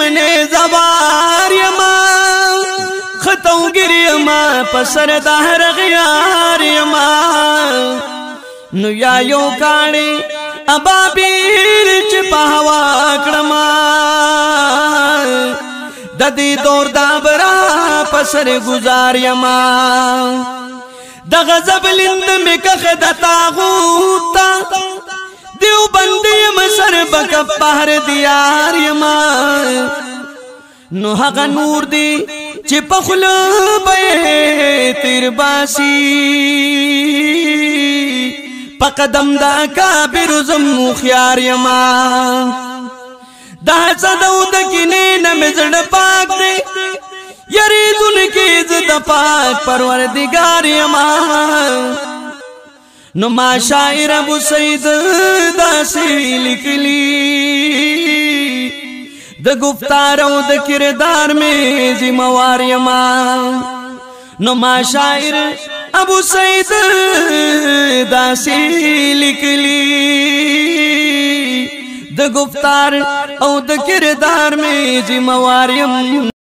یمنه زوار یما خطو گری یما پسر دهر غیار یما نو یا یو کاڑی ابابیل چی پهوا کڑما ددی دور دابرا پسر گزار یما د غضب لند می کخ د تاغوتا دیو بندی مسر بک پہر دیار یما نو حق نور دی چی پخل بے تیر باسی پقدم دا کابر زمو خیار یما دا صدو دکنے نمزڑ پاک دے یریدن کی عزت پاک پروردگار یما نو ما شاعر ابو سید داسی لکلی د گفتار او د کردار میں ذمہوار یما نو ما شاعر ابو سید داسی لکلی د گفتار او د کردار میں ذمہوار یم